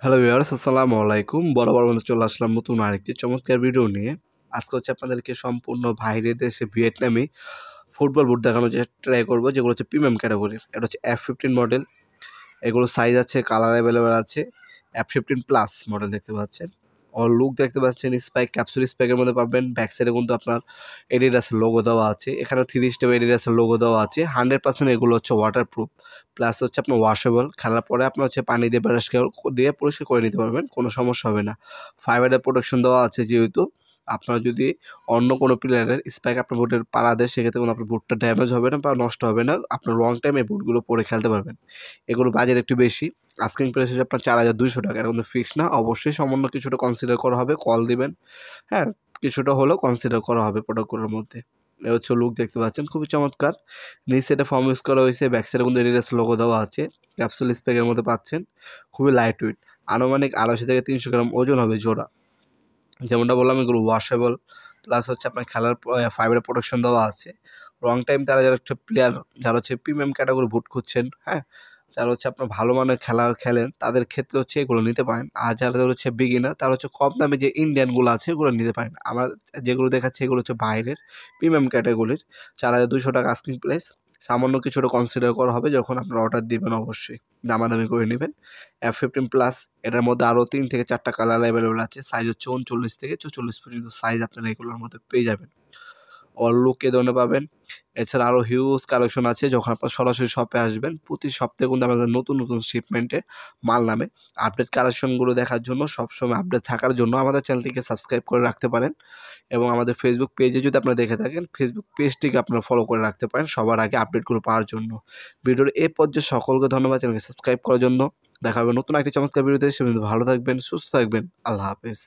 Hello viewers, আসসালামু আলাইকুম। বরাবর মতো চলে আসলাম নতুন আরেকটি চমৎকার ভিডিও নিয়ে। আজকে হচ্ছে আপনাদেরকে সম্পূর্ণ বাইরের দেশে ভিয়েতনামি ফুটবল বুট দেখানোর ট্রাই করব, যেগুলো হচ্ছে প্রিমিয়াম ক্যাটাগরির। এটা হচ্ছে F15 মডেল। এগুলো সাইজ আছে, কালার অ্যাভেলেবেল আছে। F15 প্লাস মডেল দেখতে পাচ্ছেন। লুক দেখতে পাচ্ছেন স্পাইক, ক্যাপসুল স্পাইকের মধ্যে পাবেন। ব্যাক সাইডে কিন্তু আপনার এডিডাসের লোগো দেওয়া আছে। এখানে 3 স্টেপ এডিডাসের লোগো দেওয়া আছে। 100% এগুলো হচ্ছে ওয়াটারপ্রুফ, প্লাস হচ্ছে আপনার ওয়াশেবল। খেলার পরে আপনার হচ্ছে পানি দিয়ে ব্রাশ দিয়ে পরিষ্কার করে নিতে পারবেন, কোনো সমস্যা হবে না। ফাইবারের প্রোটেকশন দেওয়া আছে, যেহেতু আপনার যদি অন্য কোনো প্লেয়ারের স্পাইক আপনার বুটের পাড়া দেয়, সেক্ষেত্রে কোনো আপনার বুটটা ড্যামেজ হবে না বা নষ্ট হবে না। আপনার লং টাইম এই বুটগুলো পরে খেলতে পারবেন। এগুলো বাজেট একটু বেশি। আস্কিং প্রাইস হচ্ছে আপনার 4,200 টাকা। এর কিন্তু ফিক্স না, অবশ্যই সামান্য কিছুটা কনসিডার করা হবে, কল দিবেন। হ্যাঁ, কিছুটা হলেও কনসিডার করা হবে প্রোডাক্টগুলোর মধ্যে। এ হচ্ছে লুক দেখতে পাচ্ছেন, খুবই চমৎকার। নিচ সাইডে ফর্ম ইউজ করা হয়েছে, ব্যাক সাইডে কিন্তু এডিডাস লোগো দেওয়া আছে। ক্যাপসুল স্প্যাকের মধ্যে পাচ্ছেন, খুবই লাইট ওয়েট। আনুমানিক 250 থেকে 300 গ্রাম ওজন হবে জোড়া। যেমনটা বললাম, এগুলো ওয়াশেবল, প্লাস হচ্ছে আপনার খেলার ফাইবারের প্রোটেকশন দেওয়া আছে। লং টাইম তারা যারা একটা প্লেয়ার, যারা হচ্ছে প্রিমিয়াম ক্যাটাগরি বুট খুঁজছেন, হ্যাঁ, যারা হচ্ছে আপনার ভালো মানের খেলেন, তাদের ক্ষেত্রে হচ্ছে এগুলো নিতে পারেন। আর যারা হচ্ছে বিগিনার, তারা হচ্ছে কম দামে যে ইন্ডিয়ানগুলো আছে এগুলো নিতে পারেন। আমরা যেগুলো দেখাচ্ছি এগুলো হচ্ছে বাইরের প্রিমিয়াম ক্যাটাগরির। 4,200 টাকা আস্কিং প্রাইস। সামান্য কিছুটা কনসিডার করা হবে যখন আপনারা অর্ডার দিবেন, অবশ্যই দামাদামি করে নেবেন। F15 প্লাস, এটার মধ্যে আরও 3 থেকে 4টা কালার অ্যাভেলেবল আছে। সাইজ হচ্ছে 39 থেকে 44 পর্যন্ত সাইজ আপনারা এগুলোর মধ্যে পেয়ে যাবেন। লুক এ ধরনের পাবেন। এছাড়া আরও হিউজ কালেকশন আছে। যখন আপনারা সরাসরি শপে আসবেন, প্রতি সপ্তাহে কিন্তু আমাদের নতুন নতুন শিপমেন্টে মাল নামে। আপডেট কালেকশনগুলো দেখার জন্য, সবসময় আপডেট থাকার জন্য আমাদের চ্যানেলটিকে সাবস্ক্রাইব করে রাখতে পারেন। এবং আমাদের ফেসবুক পেজে যদি আপনারা দেখে থাকেন, ফেসবুক পেজটিকে আপনারা ফলো করে রাখতে পারেন সবার আগে আপডেটগুলো পাওয়ার জন্য। ভিডিওর এ পর্যায়ে সকলকে ধন্যবাদ চ্যানেলকে সাবস্ক্রাইব করার জন্য। দেখা হবে নতুন একটি চমৎকার ভিডিওতে। সে পর্যন্ত ভালো থাকবেন, সুস্থ থাকবেন। আল্লাহ হাফেজ।